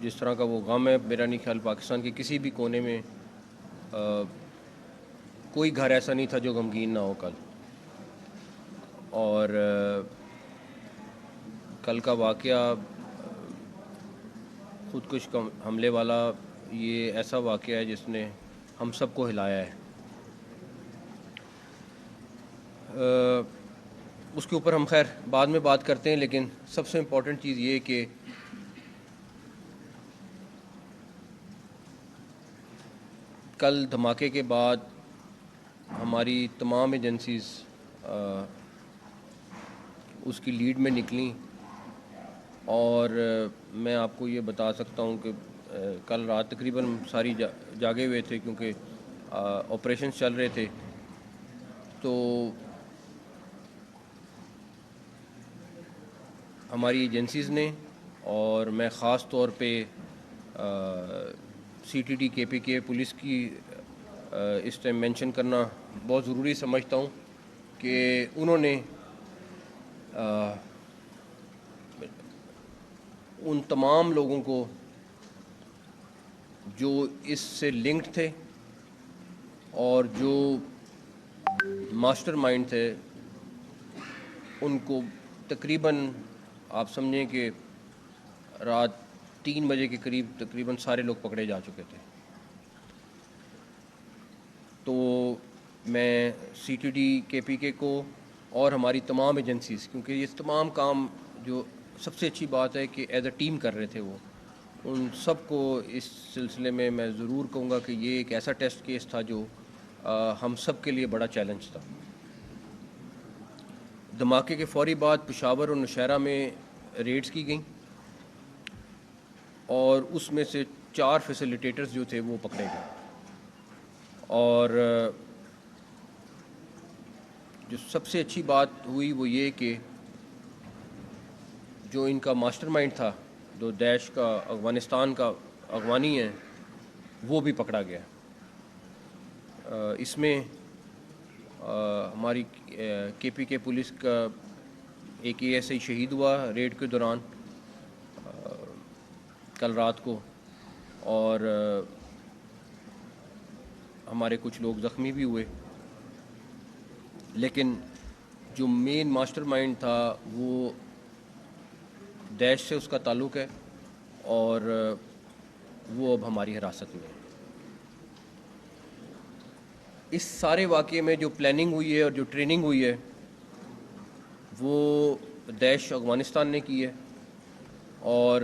جس طرح کا وہ غم ہے، میرا نہیں خیال پاکستان کے کسی بھی کونے میں کوئی گھر ایسا نہیں تھا جو غمگین نہ ہو کل. اور کل کا واقعہ خودکش حملے والا یہ ایسا واقعہ ہے جس نے ہم سب کو ہلایا ہے. اس کے اوپر ہم خیر بعد میں بات کرتے ہیں، لیکن سب سے امپورٹنٹ چیز یہ کہ کل دھماکے کے بعد ہماری تمام ایجنسیز اس کی لیڈ میں نکلیں، اور میں آپ کو یہ بتا سکتا ہوں کہ کل رات تقریباً ساری جاگے ہوئے تھے کیونکہ آپریشنز چل رہے تھے. تو ہماری ایجنسیز نے، اور میں خاص طور پہ سی ٹی ڈی کے پی کے پولیس کی اس ٹائم مینشن کرنا بہت ضروری سمجھتا ہوں کہ انہوں نے ان تمام لوگوں کو جو اس سے لنکڈ تھے اور جو ماسٹر مائنڈ تھے، ان کو تقریباً آپ سمجھیں کہ رات 3 بجے کے قریب تقریباً سارے لوگ پکڑے جا چکے تھے. تو میں سی ٹی ڈی کے پی کے کو اور ہماری تمام ایجنسیز، کیونکہ یہ تمام کام جو سب سے اچھی بات ہے کہ ایز اے ٹیم کر رہے تھے، وہ ان سب کو اس سلسلے میں ضرور کہوں گا کہ یہ ایک ایسا ٹیسٹ کیس تھا جو ہم سب کے لیے بڑا چیلنج تھا. دھماکے کے فوری بعد پشاور اور نوشہرہ میں ریڈز کی گئیں، اور اس میں سے 4 فیسیلیٹیٹرز جو تھے وہ پکڑے گئے. اور جو سب سے اچھی بات ہوئی وہ یہ کہ جو ان کا ماسٹر مائنڈ تھا، جو دیش کا افغانستان کا اغوانی ہے، وہ بھی پکڑا گیا. اس میں ہماری کے پی کے پولیس کا ایک اے ایس آئی شہید ہوا ریڈ کے دوران کل رات کو، اور ہمارے کچھ لوگ زخمی بھی ہوئے. لیکن جو مین ماسٹر مائنڈ تھا وہ دیش سے اس کا تعلق ہے، اور وہ اب ہماری حراست میں ہے. اس سارے واقعے میں جو پلاننگ ہوئی ہے اور جو ٹریننگ ہوئی ہے وہ دیش افغانستان نے کی ہے، اور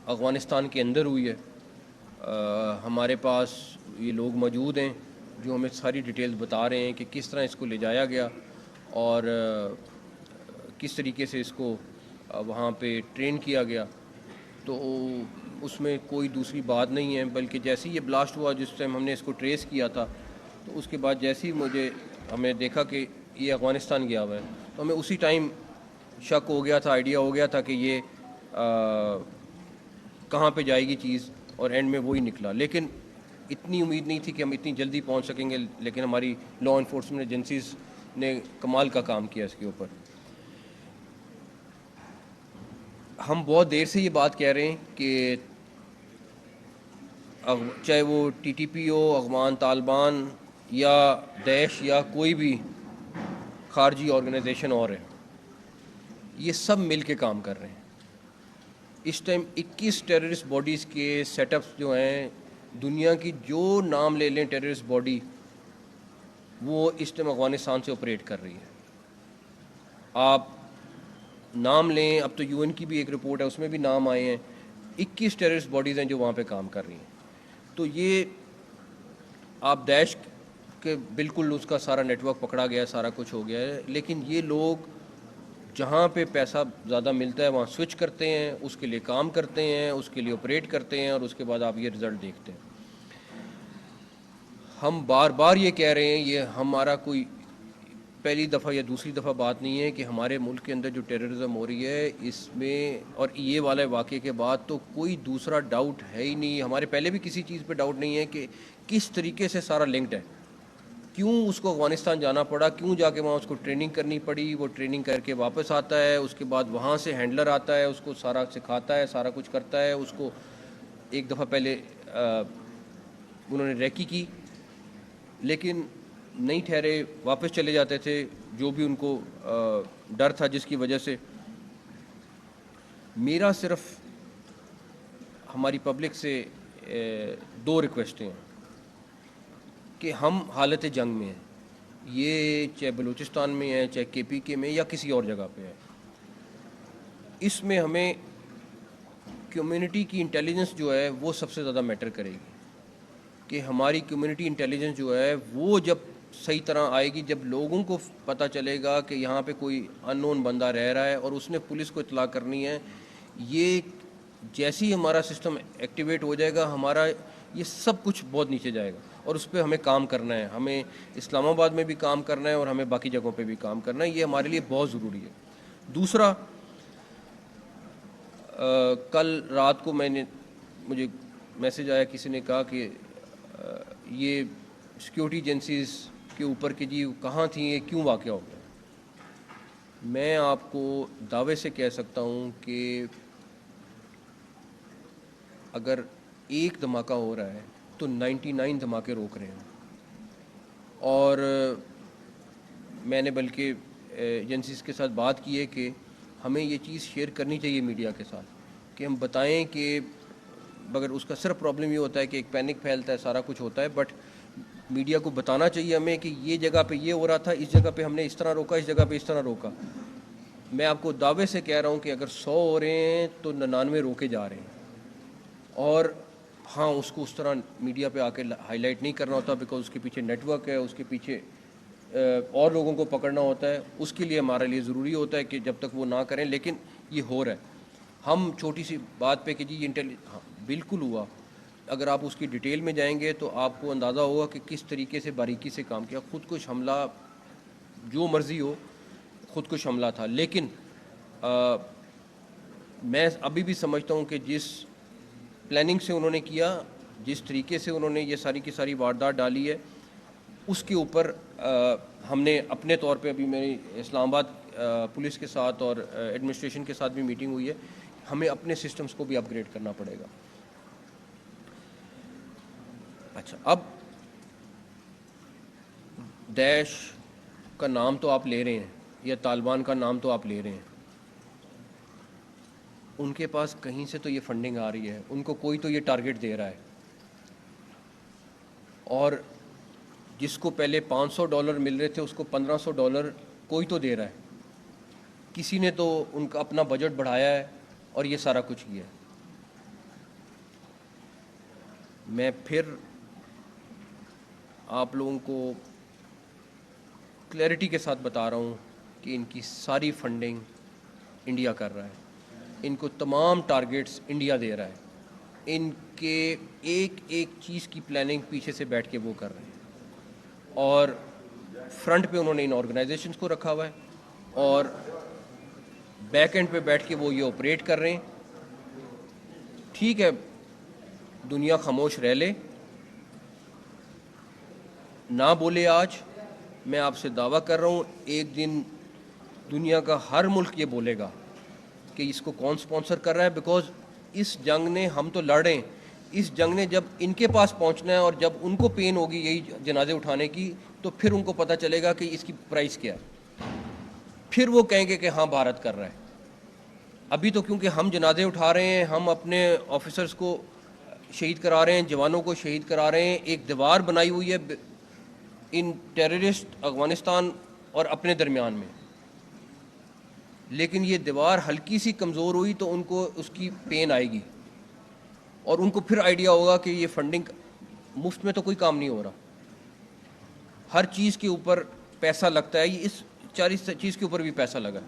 افغانستان کے اندر ہوئی ہے. ہمارے پاس یہ لوگ موجود ہیں جو ہمیں ساری ڈیٹیلز بتا رہے ہیں کہ کس طرح اس کو لے جایا گیا اور کس طریقے سے اس کو وہاں پہ ٹرین کیا گیا. تو اس میں کوئی دوسری بات نہیں ہے، بلکہ جیسے ہی یہ بلاسٹ ہوا، جس ٹائم ہم نے اس کو ٹریس کیا تھا، تو اس کے بعد جیسے ہی ہمیں دیکھا کہ یہ افغانستان گیا ہوا ہے، تو ہمیں اسی ٹائم شک ہو گیا تھا، آئیڈیا ہو گیا تھا کہ یہ کہاں پہ جائے گی چیز، اور اینڈ میں وہی نکلا. لیکن اتنی امید نہیں تھی کہ ہم اتنی جلدی پہنچ سکیں گے، لیکن ہماری لا انفورسمنٹ ایجنسیز نے کمال کا کام کیا اس کے اوپر. ہم بہت دیر سے یہ بات کہہ رہے ہیں کہ چاہے وہ ٹی ٹی پی ہو، افغان طالبان یا دیش یا کوئی بھی خارجی آرگنائزیشن اور ہے، یہ سب مل کے کام کر رہے ہیں. اس ٹائم 21 ٹیررسٹ باڈیز کے سیٹ اپس جو ہیں دنیا کی، جو نام لے لیں ٹیررسٹ باڈی، وہ اس ٹائم افغانستان سے آپریٹ کر رہی ہے. آپ نام لیں، اب تو یو این کی بھی ایک رپورٹ ہے، اس میں بھی نام آئے ہیں. 21 ٹیررسٹ باڈیز ہیں جو وہاں پہ کام کر رہی ہیں. تو یہ آپ دیش کے بالکل اس کا سارا نیٹ ورک پکڑا گیا ہے، سارا کچھ ہو گیا ہے، لیکن یہ لوگ جہاں پہ پیسہ زیادہ ملتا ہے وہاں سوئچ کرتے ہیں، اس کے لیے کام کرتے ہیں، اس کے لیے آپریٹ کرتے ہیں، اور اس کے بعد آپ یہ رزلٹ دیکھتے ہیں. ہم بار بار یہ کہہ رہے ہیں، یہ ہمارا کوئی پہلی دفعہ یا دوسری دفعہ بات نہیں ہے کہ ہمارے ملک کے اندر جو ٹیررزم ہو رہی ہے، اس میں اور یہ والے واقعے کے بعد تو کوئی دوسرا ڈاؤٹ ہے ہی نہیں. ہمارے پہلے بھی کسی چیز پہ ڈاؤٹ نہیں ہے کہ کس طریقے سے سارا لنکڈ ہے. کیوں اس کو افغانستان جانا پڑا, کیوں جا کے وہاں اس کو ٹریننگ کرنی پڑی, وہ ٹریننگ کر کے واپس آتا ہے, اس کے بعد وہاں سے ہینڈلر آتا ہے, اس کو سارا سکھاتا ہے, سارا کچھ کرتا ہے. اس کو ایک دفعہ پہلے انہوں نے ریکی کی لیکن نہیں ٹھہرے, واپس چلے جاتے تھے, جو بھی ان کو ڈر تھا جس کی وجہ سے. میرا صرف ہماری پبلک سے 2 ریکویسٹیں ہیں کہ ہم حالت جنگ میں ہیں, یہ چاہے بلوچستان میں ہے, چاہے KPK میں یا کسی اور جگہ پہ ہے. اس میں ہمیں کمیونٹی کی انٹیلیجنس جو ہے وہ سب سے زیادہ میٹر کرے گی, کہ ہماری کمیونٹی انٹیلیجنس جو ہے وہ جب صحیح طرح آئے گی, جب لوگوں کو پتہ چلے گا کہ یہاں پہ کوئی ان نون بندہ رہ رہا ہے اور اس نے پولیس کو اطلاع کرنی ہے, یہ جیسے ہی ہمارا سسٹم ایکٹیویٹ ہو جائے گا, ہمارا یہ سب کچھ بہت نیچے جائے گا. اور اس پہ ہمیں کام کرنا ہے, ہمیں اسلام آباد میں بھی کام کرنا ہے اور ہمیں باقی جگہوں پہ بھی کام کرنا ہے. یہ ہمارے لیے بہت ضروری ہے. دوسرا, کل رات کو مجھے میسج آیا, کسی نے کہا کہ یہ سیکیورٹی ایجنسیز کے اوپر کہ جی کہاں تھیں, یہ کیوں واقعہ ہو گیا. میں آپ کو دعوے سے کہہ سکتا ہوں کہ اگر ایک دھماکہ ہو رہا ہے تو 99 دھماکے روک رہے ہیں. اور میں نے بلکہ ایجنسیز کے ساتھ بات کی ہے کہ ہمیں یہ چیز شیئر کرنی چاہیے میڈیا کے ساتھ, کہ ہم بتائیں کہ مگر اس کا صرف پرابلم یہ ہوتا ہے کہ ایک پینک پھیلتا ہے, سارا کچھ ہوتا ہے, بٹ میڈیا کو بتانا چاہیے ہمیں کہ یہ جگہ پہ یہ ہو رہا تھا, اس جگہ پہ ہم نے اس طرح روکا, اس جگہ پہ اس طرح روکا. میں آپ کو دعوے سے کہہ رہا ہوں کہ اگر 100 ہو رہے ہیں تو 99 روکے جا رہے ہیں. اور ہاں, اس کو اس طرح میڈیا پہ آ کے ہائی لائٹ نہیں کرنا ہوتا, بیکاز اس کے پیچھے نیٹ ورک ہے, اس کے پیچھے اور لوگوں کو پکڑنا ہوتا ہے. اس کے لیے ہمارے لیے ضروری ہوتا ہے کہ جب تک وہ نہ کریں, لیکن یہ ہو رہا ہے. ہم چھوٹی سی بات پہ کہ جی یہ ہاں بالکل ہوا, اگر آپ اس کی ڈیٹیل میں جائیں گے تو آپ کو اندازہ ہوگا کہ کس طریقے سے باریکی سے کام کیا. خودکش حملہ جو مرضی ہو, خودکش حملہ تھا. لیکن میں ابھی بھی سمجھتا ہوں کہ جس پلاننگ سے انہوں نے کیا, جس طریقے سے انہوں نے یہ ساری کی ساری واردات ڈالی ہے, اس کے اوپر ہم نے اپنے طور پہ, ابھی میری اسلام آباد پولیس کے ساتھ اور ایڈمنسٹریشن کے ساتھ بھی میٹنگ ہوئی ہے, ہمیں اپنے سسٹمز کو بھی اپ گریڈ کرنا پڑے گا. اچھا, اب داعش کا نام تو آپ لے رہے ہیں یا طالبان کا نام تو آپ لے رہے ہیں, ان کے پاس کہیں سے تو یہ فنڈنگ آ رہی ہے, ان کو کوئی تو یہ ٹارگٹ دے رہا ہے. اور جس کو پہلے $500 مل رہے تھے اس کو $1500 کوئی تو دے رہا ہے. کسی نے تو ان کا اپنا بجٹ بڑھایا ہے اور یہ سارا کچھ کیا ہے. میں پھر آپ لوگوں کو کلیئرٹی کے ساتھ بتا رہا ہوں کہ ان کی ساری فنڈنگ انڈیا کر رہا ہے, ان کو تمام ٹارگٹس انڈیا دے رہا ہے, ان کے ایک ایک چیز کی پلاننگ پیچھے سے بیٹھ کے وہ کر رہے ہیں. اور فرنٹ پہ انہوں نے ان آرگنائزیشنز کو رکھا ہوا ہے اور بیک اینڈ پہ بیٹھ کے وہ یہ آپریٹ کر رہے ہیں. ٹھیک ہے, دنیا خاموش رہ لے, نہ بولے. آج میں آپ سے دعویٰ کر رہا ہوں ایک دن دنیا کا ہر ملک یہ بولے گا کہ اس کو کون سپانسر کر رہا ہے, بیکاز اس جنگ نے, ہم تو لڑ رہے ہیں, اس جنگ نے جب ان کے پاس پہنچنا ہے اور جب ان کو پین ہوگی یہی جنازے اٹھانے کی, تو پھر ان کو پتہ چلے گا کہ اس کی پرائس کیا ہے. پھر وہ کہیں گے کہ ہاں بھارت کر رہا ہے. ابھی تو کیونکہ ہم جنازے اٹھا رہے ہیں, ہم اپنے آفیسرز کو شہید کرا رہے ہیں, جوانوں کو شہید کرا رہے ہیں, ایک دیوار بنائی ہوئی ہے ان ٹیررسٹ افغانستان اور اپنے درمیان میں. لیکن یہ دیوار ہلکی سی کمزور ہوئی تو ان کو اس کی پین آئے گی اور ان کو پھر آئیڈیا ہوگا کہ یہ فنڈنگ مفت میں تو کوئی کام نہیں ہو رہا, ہر چیز کے اوپر پیسہ لگتا ہے. یہ اس 40 چیز کے اوپر بھی پیسہ لگا,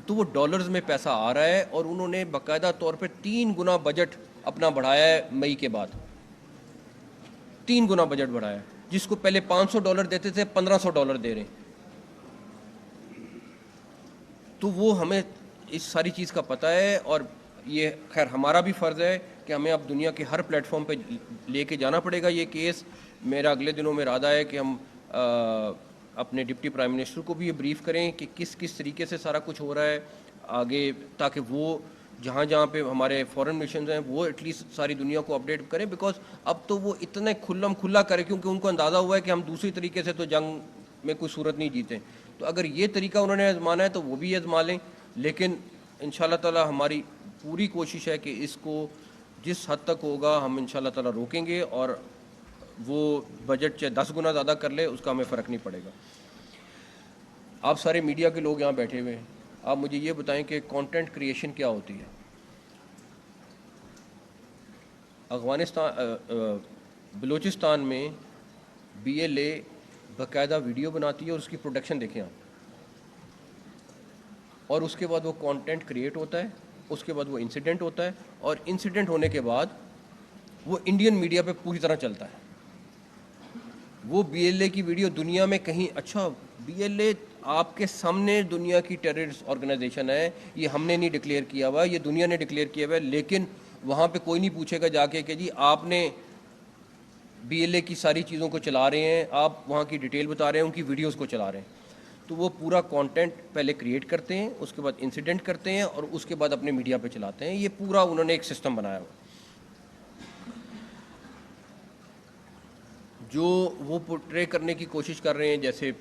تو وہ ڈالرز میں پیسہ آ رہا ہے. اور انہوں نے باقاعدہ طور پہ 3 گنا بجٹ اپنا بڑھایا ہے مئی کے بعد, 3 گنا بجٹ بڑھایا ہے. جس کو پہلے $500 دیتے تھے $1500 دے رہے ہیں. تو وہ ہمیں اس ساری چیز کا پتہ ہے, اور یہ خیر ہمارا بھی فرض ہے کہ ہمیں اب دنیا کے ہر پلیٹ فارم پہ لے کے جانا پڑے گا یہ کیس. میرا اگلے دنوں میں ارادہ ہے کہ ہم اپنے ڈپٹی پرائم منسٹر کو بھی یہ بریف کریں کہ کس کس طریقے سے سارا کچھ ہو رہا ہے آگے، تاکہ وہ جہاں جہاں پہ ہمارے فورن مشنز ہیں وہ ایٹ لیسٹ ساری دنیا کو اپڈیٹ کریں، بیکاز اب تو وہ اتنے کھلم کھلا کرے، کیونکہ ان کو اندازہ ہوا ہے کہ ہم دوسری طریقے سے تو جنگ میں کوئی صورت نہیں جیتے. تو اگر یہ طریقہ انہوں نے آزمانا ہے تو وہ بھی آزما لیں، لیکن ان شاء اللہ تعالی ہماری پوری کوشش ہے کہ اس کو جس حد تک ہوگا ہم ان شاء اللہ تعالی روکیں گے، اور وہ بجٹ چاہے 10 گنا زیادہ کر لے اس کا ہمیں فرق نہیں پڑے گا. آپ سارے میڈیا کے لوگ یہاں بیٹھے ہوئے ہیں، آپ مجھے یہ بتائیں کہ کانٹینٹ کریشن کیا ہوتی ہے. بلوچستان میں BLA باقاعدہ ویڈیو بناتی ہے اور اس کی پروڈکشن دیکھیں آپ، اور اس کے بعد وہ کانٹینٹ کریٹ ہوتا ہے، اس کے بعد وہ انسیڈنٹ ہوتا ہے، اور انسیڈنٹ ہونے کے بعد وہ انڈین میڈیا پہ پوری طرح چلتا ہے. وہ BLA کی ویڈیو دنیا میں کہیں، اچھا BLA آپ کے سامنے دنیا کی ٹیررسٹ آرگنائزیشن ہے، یہ ہم نے نہیں ڈکلیئر کیا ہوا، یہ دنیا نے ڈکلیئر کیا ہوا ہے، لیکن وہاں پہ کوئی نہیں پوچھے گا جا کے کہ جی آپ نے BLA کی ساری چیزوں کو چلا رہے ہیں، آپ وہاں کی ڈیٹیل بتا رہے ہیں، ان کی ویڈیوز کو چلا رہے ہیں. تو وہ پورا کانٹینٹ پہلے کریٹ کرتے ہیں، اس کے بعد انسیڈنٹ کرتے ہیں، اور اس کے بعد اپنے میڈیا پہ چلاتے ہیں. یہ پورا انہوں نے ایک سسٹم بنایا ہوا. جو وہ پورٹرے کرنے کی کوشش کر رہے ہیں، جیسے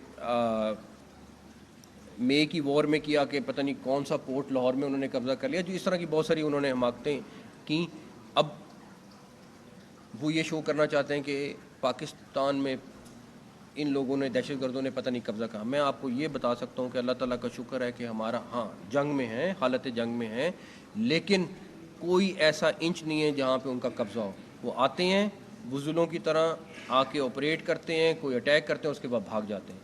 مے کی وار میں کیا کہ پتہ نہیں کون سا پورٹ لاہور میں انہوں نے قبضہ کر لیا، جو اس طرح کی بہت ساری انہوں نے حماقتیں کیں. اب وہ یہ شو کرنا چاہتے ہیں کہ پاکستان میں ان لوگوں نے، دہشت گردوں نے پتہ نہیں قبضہ کہا. میں آپ کو یہ بتا سکتا ہوں کہ اللہ تعالیٰ کا شکر ہے کہ ہمارا جنگ میں ہیں، حالت جنگ میں ہیں، لیکن کوئی ایسا انچ نہیں ہے جہاں پہ ان کا قبضہ ہو. وہ آتے ہیں بزدلوں کی طرح آ کے آپریٹ کرتے ہیں، کوئی اٹیک کرتے ہیں، اس کے بعد بھاگ جاتے ہیں.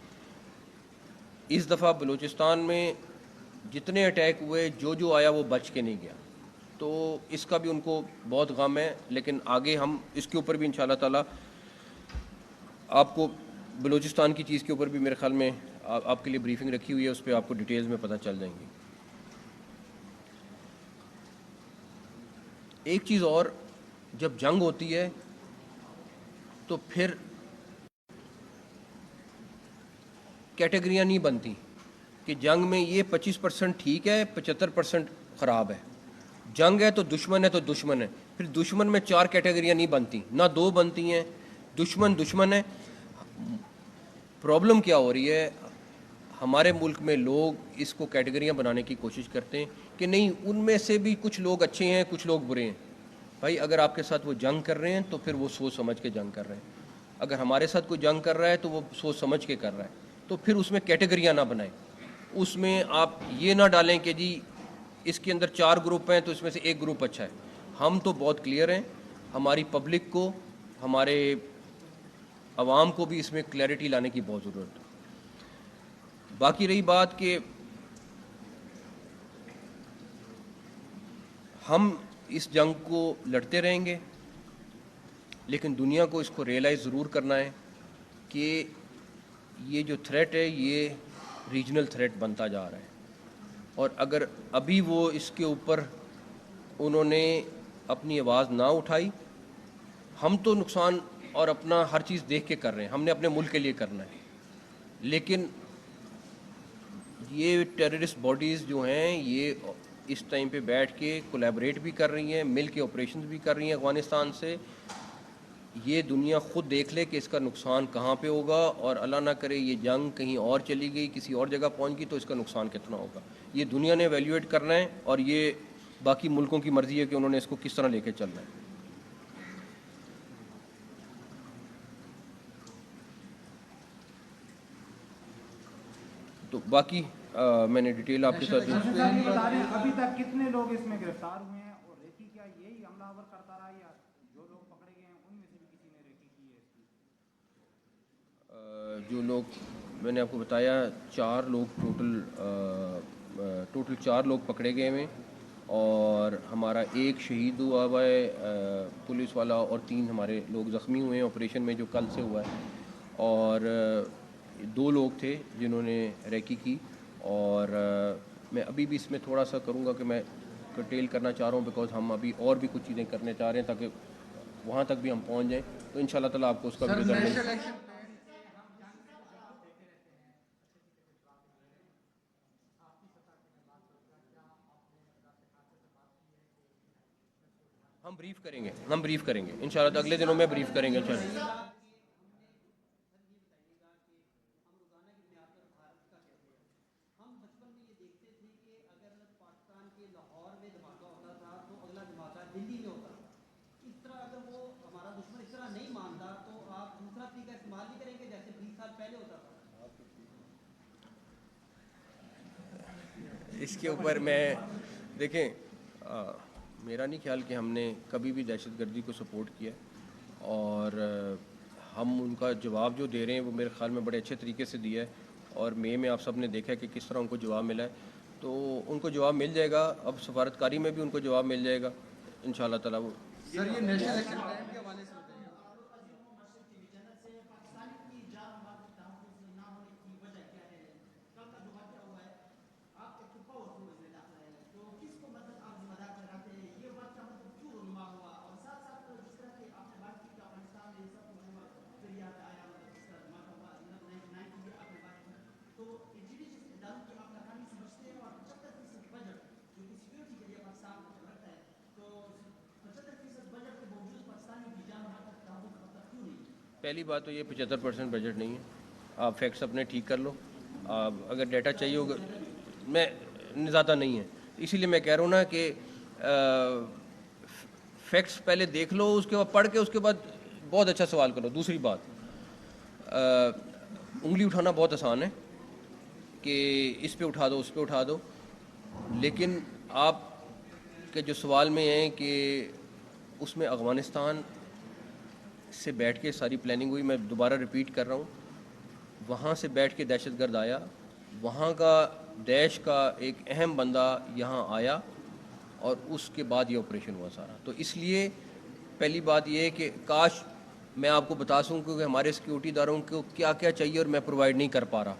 اس دفعہ بلوچستان میں جتنے اٹیک ہوئے، جو آیا وہ بچ کے نہیں گیا. تو اس کا بھی ان کو بہت غم ہے، لیکن آگے ہم اس کے اوپر بھی ان شاء اللہ تعالیٰ آپ کو بلوچستان کی چیز کے اوپر بھی میرے خیال میں آپ کے لیے بریفنگ رکھی ہوئی ہے، اس پہ آپ کو ڈیٹیلز میں پتہ چل جائیں گی. ایک چیز اور، جب جنگ ہوتی ہے تو پھر کیٹیگریاں نہیں بنتی کہ جنگ میں یہ 25% ٹھیک ہے، 75% خراب ہے. جنگ ہے تو دشمن ہے تو دشمن ہے. پھر دشمن میں 4 کیٹیگریاں نہیں بنتی، نہ 2 بنتی ہیں. دشمن ہے. پرابلم کیا ہو رہی ہے، ہمارے ملک میں لوگ اس کو کیٹیگریاں بنانے کی کوشش کرتے ہیں کہ نہیں، ان میں سے بھی کچھ لوگ اچھے ہیں، کچھ لوگ برے ہیں. بھائی اگر آپ کے ساتھ وہ جنگ کر رہے ہیں تو پھر وہ سوچ سمجھ کے جنگ کر رہے ہیں. اگر ہمارے ساتھ کوئی جنگ کر رہا ہے تو وہ سوچ سمجھ کے کر رہا ہے. تو پھر اس میں کیٹیگریاں نہ بنائیں. اس میں آپ یہ نہ ڈالیں کہ جی اس کے اندر 4 گروپ ہیں تو اس میں سے ایک گروپ اچھا ہے. ہم تو بہت کلیئر ہیں، ہماری پبلک کو، ہمارے عوام کو بھی اس میں کلیئرٹی لانے کی بہت ضرورت ہے. باقی رہی بات کہ ہم اس جنگ کو لڑتے رہیں گے، لیکن دنیا کو اس کو ریئلائز ضرور کرنا ہے کہ یہ جو تھریٹ ہے یہ ریجنل تھریٹ بنتا جا رہا ہے. اور اگر ابھی وہ اس کے اوپر انہوں نے اپنی آواز نہ اٹھائی، ہم تو نقصان اور اپنا ہر چیز دیکھ کے کر رہے ہیں، ہم نے اپنے ملک کے لیے کرنا ہے. لیکن یہ ٹیررسٹ باڈیز جو ہیں یہ اس ٹائم پہ بیٹھ کے کولیبریٹ بھی کر رہی ہیں، مل کے آپریشنز بھی کر رہی ہیں افغانستان سے. یہ دنیا خود دیکھ لے کہ اس کا نقصان کہاں پہ ہوگا، اور اللہ نہ کرے یہ جنگ کہیں اور چلی گئی، کسی اور جگہ پہنچ گئی تو اس کا نقصان کتنا ہوگا. یہ دنیا نے ایویلیویٹ کرنا ہے، اور یہ باقی ملکوں کی مرضی ہے کہ انہوں نے اس کو کس طرح لے کے چلنا ہے. تو باقی میں نے ڈیٹیل آپ کے ساتھ ابھی تک کتنے لوگ اس میں گرفتار ہوئے ہیں، اور ریکی کیا یہی حملہ آور کرتا رہا، یا جو لوگ پکڑے گئے ہیں ان میں سے بھی کسی نے ریکی کی ہے اس کی؟ جو لوگ میں نے آپ کو بتایا 4 لوگ ٹوٹل 4 لوگ پکڑے گئے ہیں، اور ہمارا ایک شہید ہوا ہے پولیس والا، اور 3 ہمارے لوگ زخمی ہوئے ہیں آپریشن میں جو کل سے ہوا ہے. اور 2 لوگ تھے جنہوں نے ریکی کی. اور میں ابھی بھی اس میں تھوڑا سا کروں گا کہ میں ڈیٹیل کرنا چاہ رہا ہوں، بیکاز ہم ابھی اور بھی کچھ چیزیں کرنے چاہ رہے ہیں تاکہ وہاں تک بھی ہم پہنچ جائیں. تو ان شاء اللہ تعالیٰ آپ کو اس کا بھی رزلٹ ہم بریف کریں گے انشاءاللہ، اگلے دنوں میں بریف کریں گے انشاءاللہ۔ اس کے اوپر میں دیکھیں میرا نہیں خیال کہ ہم نے کبھی بھی دہشت گردی کو سپورٹ کیا، اور ہم ان کا جواب جو دے رہے ہیں وہ میرے خیال میں بڑے اچھے طریقے سے دیا ہے، اور میں آپ سب نے دیکھا ہے کہ کس طرح ان کو جواب ملا ہے، تو ان کو جواب مل جائے گا، اب سفارتکاری میں بھی ان کو جواب مل جائے گا انشاءاللہ تعالیٰ۔ وہ سر یہ نیشنل ایکشن پلان کے حوالے سے بتائیے۔ پہلی بات تو یہ 75% بجٹ نہیں ہے، آپ فیکٹس اپنے ٹھیک کر لو، آپ اگر ڈیٹا چاہیے ہوگا میں زیادہ نہیں ہے، اسی لیے میں کہہ رہا ہوں نا کہ فیکٹس پہلے دیکھ لو، اس کے بعد پڑھ کے اس کے بعد بہت اچھا سوال کرو۔ دوسری بات، انگلی اٹھانا بہت آسان ہے کہ اس پہ اٹھا دو اس پہ اٹھا دو، لیکن آپ کے جو سوال میں ہیں کہ اس میں افغانستان سے بیٹھ کے ساری پلاننگ ہوئی، میں دوبارہ ریپیٹ کر رہا ہوں، وہاں سے بیٹھ کے دہشت گرد آیا، وہاں کا دیش کا ایک اہم بندہ یہاں آیا، اور اس کے بعد یہ آپریشن ہوا سارا۔ تو اس لیے پہلی بات یہ ہے کہ کاش میں آپ کو بتا سکوں کہ ہمارے سیکیورٹی اداروں کو کیا کیا چاہیے اور میں پرووائڈ نہیں کر پا رہا،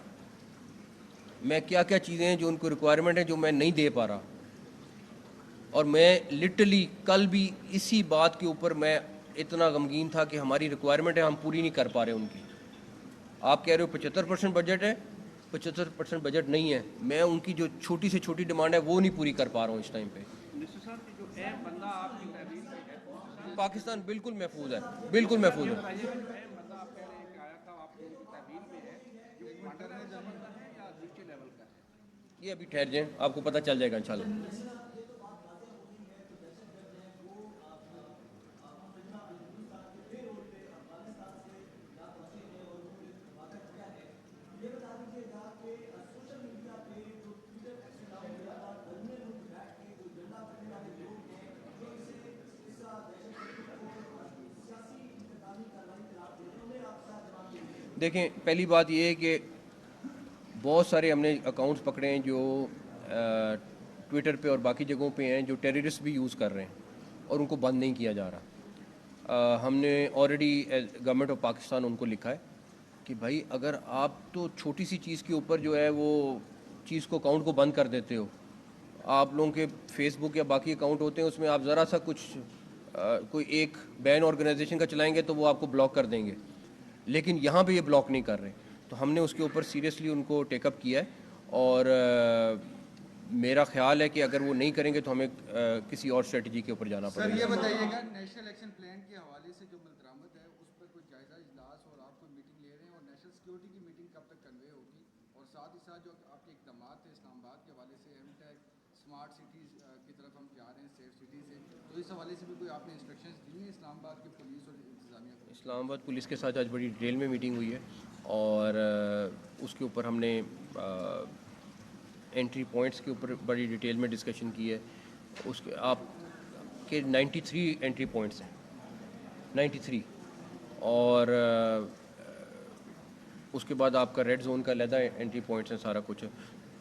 میں کیا کیا چیزیں ہیں جو ان کو ریکوائرمنٹ ہے جو میں نہیں دے پا رہا، اور میں لٹرلی کل بھی اسی بات کے اوپر میں اتنا غمگین تھا کہ ہماری ریکوائرمنٹ ہے ہم پوری نہیں کر پا رہے ان کی۔ آپ کہہ رہے ہو 75% بجٹ ہے، 75% بجٹ نہیں ہے، میں ان کی جو چھوٹی سے چھوٹی ڈیمانڈ ہے وہ نہیں پوری کر پا رہا ہوں اس ٹائم پہ۔ منسٹر صاحب جو اہم بندہ آپ کی تحویل میں ہے پاکستان بالکل محفوظ ہے، بالکل محفوظ ہے۔ جو اہم بندہ آپ کہہ رہے ہیں کہ آیا تھا آپ کی تحویل میں ہے، جو کمانڈر لیول کا بندہ ہے یا نیچے لیول کا ہے؟ یہ ابھی ٹھہر جائیں، آپ کو پتہ چل جائے گا انشاءاللہ۔ دیکھیں پہلی بات یہ ہے کہ بہت سارے ہم نے اکاؤنٹس پکڑے ہیں جو ٹویٹر پہ اور باقی جگہوں پہ ہیں جو ٹیررسٹ بھی یوز کر رہے ہیں اور ان کو بند نہیں کیا جا رہا۔ ہم نے آلریڈی گورنمنٹ آف پاکستان ان کو لکھا ہے کہ بھائی اگر آپ تو چھوٹی سی چیز کے اوپر جو ہے وہ چیز کو اکاؤنٹ کو بند کر دیتے ہو، آپ لوگوں کے فیس بک یا باقی اکاؤنٹ ہوتے ہیں اس میں آپ ذرا سا کچھ کوئی ایک بین آرگنائزیشن کا چلائیں گے تو وہ آپ کو بلاک کر دیں گے، لیکن یہاں پہ یہ بلاک نہیں کر رہے، تو ہم نے اس کے اوپر سیریسلی ان کو ٹیک اپ کیا ہے، اور میرا خیال ہے کہ اگر وہ نہیں کریں گے تو ہمیں کسی اور اسٹریٹجی کے اوپر جانا پڑے سر یہ گا۔ بتائیے گا نیشنل ایکشن پلان کے حوالے سے جو ملترامت ہے اس پر کوئی جائزہ اجلاس اور آپ کوئی میٹنگ لے رہے ہیں، اور نیشنل سیکیورٹی کی میٹنگ کب تک کنوے ہوگی، اور ساتھ ہی ساتھ جو آپ کے اقدامات ہیں اسلام آباد کے حوالے سے ایم ٹیک اسمارٹ سٹیز کی طرف ہم جا رہے ہیں سیف سٹی سے، تو اس حوالے سے بھی کوئی آپ نے انسٹرکشنز دی ہیں اسلام آباد کی پولیس اور انتظامیہ کو؟ اسلام آباد پولیس کے ساتھ آج بڑی ڈیٹیل میں میٹنگ ہوئی ہے، اور اس کے اوپر ہم نے انٹری پوائنٹس کے اوپر بڑی ڈیٹیل میں ڈسکشن کی ہے۔ اس کے آپ کے 93 انٹری پوائنٹس ہیں، 93، اور اس کے بعد آپ کا ریڈ زون کا علیحدہ انٹری پوائنٹس ہیں، سارا کچھ ہے۔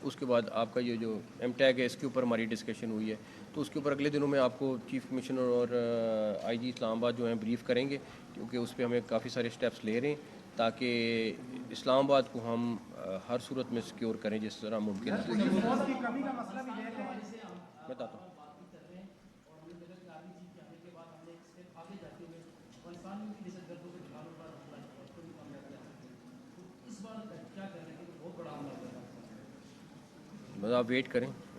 اس کے بعد آپ کا یہ جو ایم ٹیگ ہے اس کے اوپر ہماری ڈسکشن ہوئی ہے، تو اس کے اوپر اگلے دنوں میں آپ کو چیف کمشنر اور آئی جی اسلام آباد جو ہیں بریف کریں گے، کیونکہ اس پہ ہمیں کافی سارے اسٹیپس لے رہے ہیں تاکہ اسلام آباد کو ہم ہر صورت میں سیکیور کریں جس طرح ممکن ہے۔ فورس کی کمی کا مسئلہ بھی دیکھتے ہیں۔ بتاتا ہوں۔ بس آپ ویٹ کریں،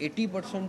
80%